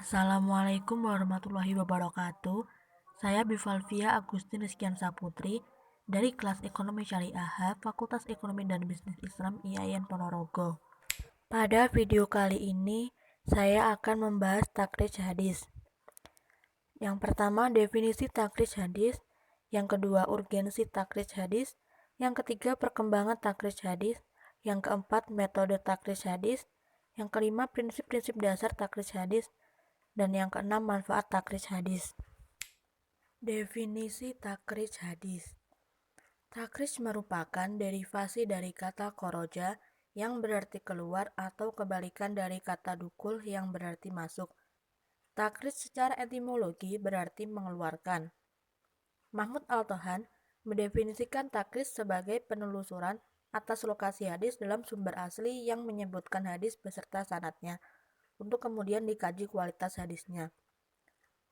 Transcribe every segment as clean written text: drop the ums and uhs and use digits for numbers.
Assalamualaikum warahmatullahi wabarakatuh. Saya Bivalvia Agustin Rizkian Saputri dari kelas Ekonomi Syariah Fakultas Ekonomi dan Bisnis Islam IAIN Ponorogo. Pada video kali ini, saya akan membahas takrij hadis. Yang pertama, definisi takrij hadis. Yang kedua, urgensi takrij hadis. Yang ketiga, perkembangan takrij hadis. Yang keempat, metode takrij hadis. Yang kelima, prinsip-prinsip dasar takrij hadis. Dan yang keenam, manfaat takrij hadis. Definisi takrij hadis. Takrij merupakan derivasi dari kata koroja yang berarti keluar atau kebalikan dari kata dukul yang berarti masuk. Takrij secara etimologi berarti mengeluarkan. Mahmud Al-Tohan mendefinisikan takrij sebagai penelusuran atas lokasi hadis dalam sumber asli yang menyebutkan hadis beserta sanadnya, untuk kemudian dikaji kualitas hadisnya.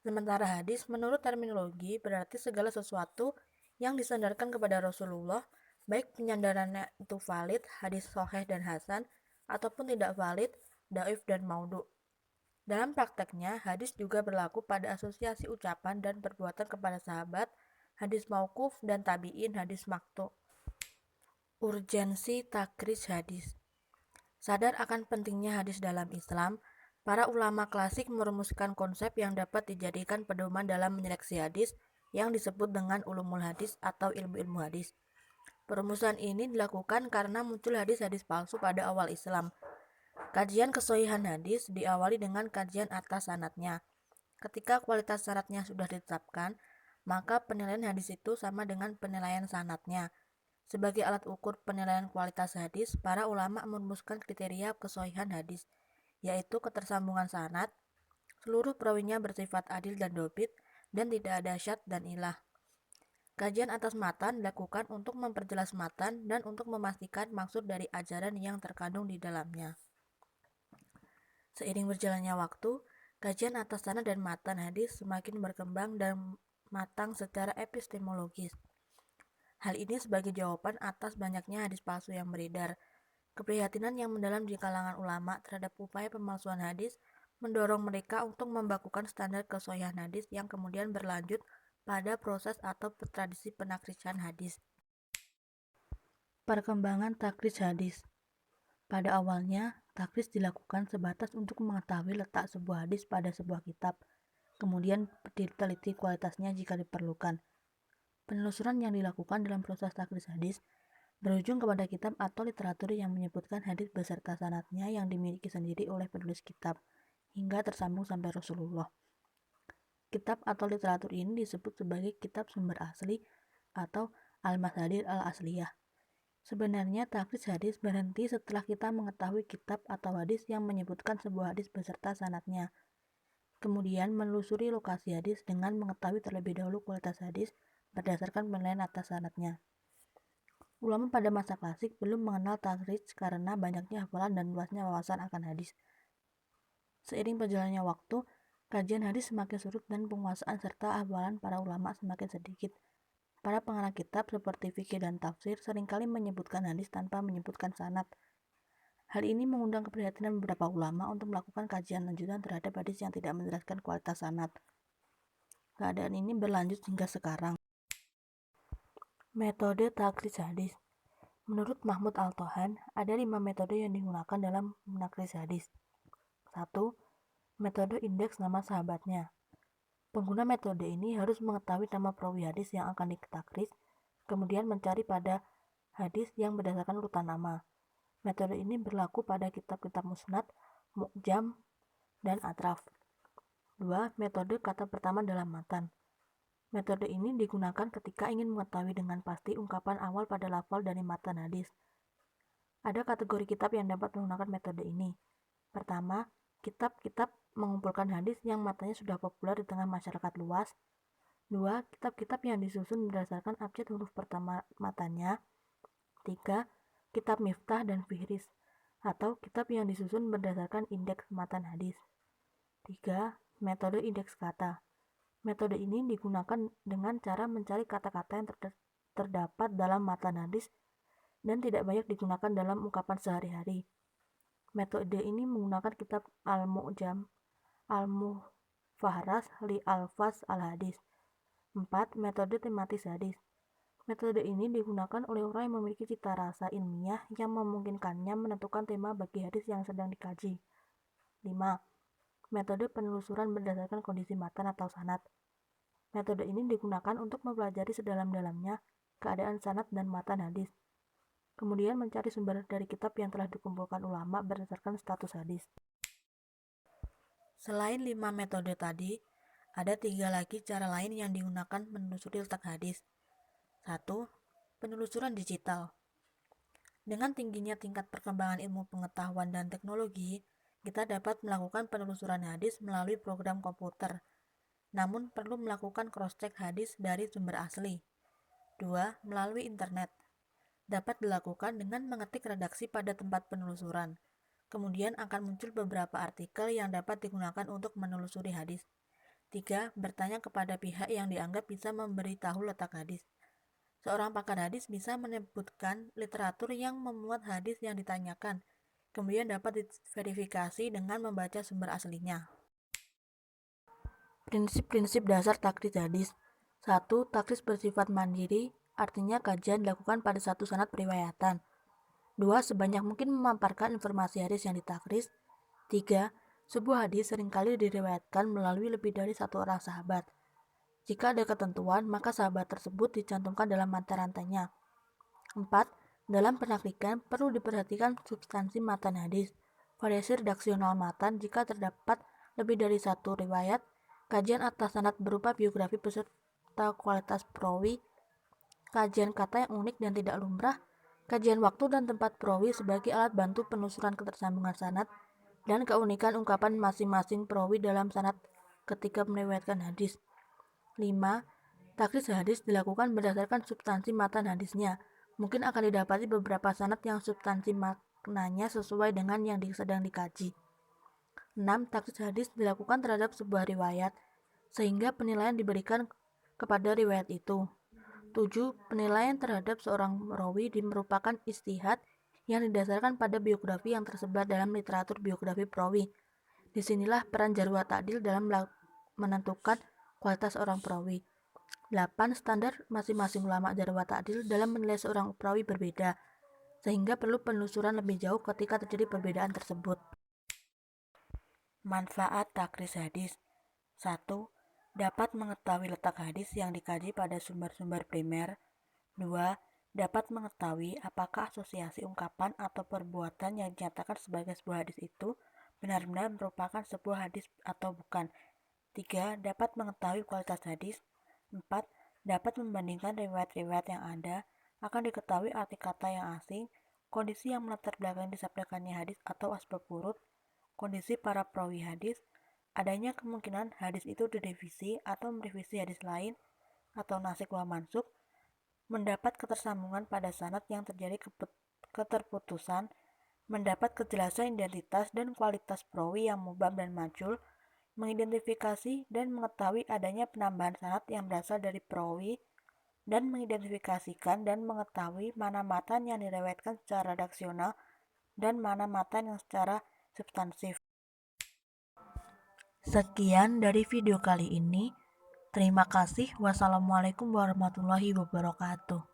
Sementara hadis menurut terminologi berarti segala sesuatu yang disandarkan kepada Rasulullah, baik penyandarannya itu valid, hadis sahih dan hasan, ataupun tidak valid, dhaif dan maudhu. Dalam prakteknya, hadis juga berlaku pada asosiasi ucapan dan perbuatan kepada sahabat, hadis mauquf dan tabi'in, hadis maqtu. Urgensi takrij hadis. Sadar akan pentingnya hadis dalam Islam, para ulama klasik merumuskan konsep yang dapat dijadikan pedoman dalam menyeleksi hadis yang disebut dengan ulumul hadis atau ilmu-ilmu hadis. Perumusan ini dilakukan karena muncul hadis-hadis palsu pada awal Islam. Kajian kesohihan hadis diawali dengan kajian atas sanadnya. Ketika kualitas sanadnya sudah ditetapkan, maka penilaian hadis itu sama dengan penilaian sanadnya. Sebagai alat ukur penilaian kualitas hadis, para ulama merumuskan kriteria kesohihan hadis, yaitu ketersambungan sanad, seluruh perawinya bersifat adil dan dobit, dan tidak ada syadz dan ilah. Kajian atas matan dilakukan untuk memperjelas matan dan untuk memastikan maksud dari ajaran yang terkandung di dalamnya. Seiring berjalannya waktu, kajian atas sanad dan matan hadis semakin berkembang dan matang secara epistemologis. Hal ini sebagai jawaban atas banyaknya hadis palsu yang beredar. Keprihatinan yang mendalam di kalangan ulama terhadap upaya pemalsuan hadis mendorong mereka untuk membakukan standar kesohihan hadis yang kemudian berlanjut pada proses atau tradisi penakrijan hadis. Perkembangan takrij hadis. Pada awalnya, takrij dilakukan sebatas untuk mengetahui letak sebuah hadis pada sebuah kitab, kemudian diteliti kualitasnya jika diperlukan. Penelusuran yang dilakukan dalam proses takrij hadis berujung kepada kitab atau literatur yang menyebutkan hadis beserta sanadnya yang dimiliki sendiri oleh penulis kitab, hingga tersambung sampai Rasulullah. Kitab atau literatur ini disebut sebagai kitab sumber asli atau al-masadir al-asliyah. Sebenarnya takrij hadis berhenti setelah kita mengetahui kitab atau hadis yang menyebutkan sebuah hadis beserta sanadnya. Kemudian menelusuri lokasi hadis dengan mengetahui terlebih dahulu kualitas hadis berdasarkan penilaian atas sanadnya. Ulama pada masa klasik belum mengenal takrij karena banyaknya hafalan dan luasnya wawasan akan hadis. Seiring berjalannya waktu, kajian hadis semakin surut dan penguasaan serta hafalan para ulama semakin sedikit. Para pengarang kitab seperti fikih dan tafsir seringkali menyebutkan hadis tanpa menyebutkan sanad. Hal ini mengundang keprihatinan beberapa ulama untuk melakukan kajian lanjutan terhadap hadis yang tidak menjelaskan kualitas sanad. Keadaan ini berlanjut hingga sekarang. Metode takrij hadis. Menurut Mahmud Al-Tohan, ada 5 metode yang digunakan dalam menakrij hadis. 1. Metode indeks nama sahabatnya. Pengguna metode ini harus mengetahui nama perawi hadis yang akan ditakrij, kemudian mencari pada hadis yang berdasarkan urutan nama. Metode ini berlaku pada kitab-kitab musnad, mu'jam, dan atraf. 2. Metode kata pertama dalam matan. Metode ini digunakan ketika ingin mengetahui dengan pasti ungkapan awal pada lafal dari matan hadis. Ada kategori kitab yang dapat menggunakan metode ini. Pertama, kitab-kitab mengumpulkan hadis yang matanya sudah populer di tengah masyarakat luas. 2. Kitab-kitab yang disusun berdasarkan abjad huruf pertama matanya. 3. Kitab miftah dan fihris, atau kitab yang disusun berdasarkan indeks matan hadis. 3. Metode indeks kata. Metode ini digunakan dengan cara mencari kata-kata yang terdapat dalam matan hadis dan tidak banyak digunakan dalam ungkapan sehari-hari. Metode ini menggunakan kitab Al-Mu'jam Al-Mufaharas li Alfaz al-Hadis. 4. Metode tematis hadis. Metode ini digunakan oleh orang yang memiliki cita rasa ilmiah yang memungkinkannya menentukan tema bagi hadis yang sedang dikaji. 5. Metode penelusuran berdasarkan kondisi matan atau sanad. Metode ini digunakan untuk mempelajari sedalam-dalamnya keadaan sanad dan matan hadis. Kemudian mencari sumber dari kitab yang telah dikumpulkan ulama berdasarkan status hadis. Selain 5 metode tadi, ada 3 lagi cara lain yang digunakan menelusuri letak hadis. 1. Penelusuran digital. Dengan tingginya tingkat perkembangan ilmu pengetahuan dan teknologi, kita dapat melakukan penelusuran hadis melalui program komputer. Namun perlu melakukan cross-check hadis dari sumber asli. 2. Melalui internet. Dapat dilakukan dengan mengetik redaksi pada tempat penelusuran. Kemudian akan muncul beberapa artikel yang dapat digunakan untuk menelusuri hadis. 3. Bertanya kepada pihak yang dianggap bisa memberitahu letak hadis. Seorang pakar hadis bisa menyebutkan literatur yang memuat hadis yang ditanyakan. Kemudian dapat diverifikasi dengan membaca sumber aslinya. Prinsip-prinsip dasar takris hadis. 1. Takris bersifat mandiri, artinya kajian dilakukan pada satu sanad periwayatan. 2. Sebanyak mungkin memaparkan informasi hadis yang ditakris. 3. Sebuah hadis seringkali diriwayatkan melalui lebih dari satu orang sahabat. Jika ada ketentuan, maka sahabat tersebut dicantumkan dalam mata rantainya. 4. Dalam penakrikan perlu diperhatikan substansi matan hadis, variasi redaksional matan jika terdapat lebih dari satu riwayat, kajian atas sanad berupa biografi beserta kualitas perawi, kajian kata yang unik dan tidak lumrah, kajian waktu dan tempat perawi sebagai alat bantu penelusuran ketersambungan sanad, dan keunikan ungkapan masing-masing perawi dalam sanad ketika meriwayatkan hadis. 5. Takris hadis dilakukan berdasarkan substansi matan hadisnya. Mungkin akan didapati beberapa sanad yang substansi maknanya sesuai dengan yang sedang dikaji. 6. Takris hadis dilakukan terhadap sebuah riwayat, sehingga penilaian diberikan kepada riwayat itu. 7. Penilaian terhadap seorang rawi merupakan ijtihad yang didasarkan pada biografi yang tersebar dalam literatur biografi perawi. Disinilah peran jar wa ta'dil dalam menentukan kualitas seorang perawi. 8. Standar masing-masing ulama jar wa ta'dil dalam menilai seorang perawi berbeda, sehingga perlu penelusuran lebih jauh ketika terjadi perbedaan tersebut. Manfaat takris hadis. 1. Dapat mengetahui letak hadis yang dikaji pada sumber-sumber primer. 2. Dapat mengetahui apakah asosiasi ungkapan atau perbuatan yang dinyatakan sebagai sebuah hadis itu benar-benar merupakan sebuah hadis atau bukan. 3. Dapat mengetahui kualitas hadis. 4. Dapat membandingkan riwayat-riwayat yang ada, akan diketahui arti kata yang asing, kondisi yang melatar belakangi disabdakannya hadis atau asbab wurud, kondisi para perawi hadis, adanya kemungkinan hadis itu direvisi atau merevisi hadis lain atau nasikh wa mansukh, mendapat ketersambungan pada sanad yang terjadi keterputusan, mendapat kejelasan identitas dan kualitas perawi yang mubham dan majhul, mengidentifikasi dan mengetahui adanya penambahan sanad yang berasal dari perawi, dan mengidentifikasikan dan mengetahui mana matan yang direwetkan secara redaksional dan mana matan yang secara substansif. Sekian dari video kali ini. Terima kasih. Wassalamualaikum warahmatullahi wabarakatuh.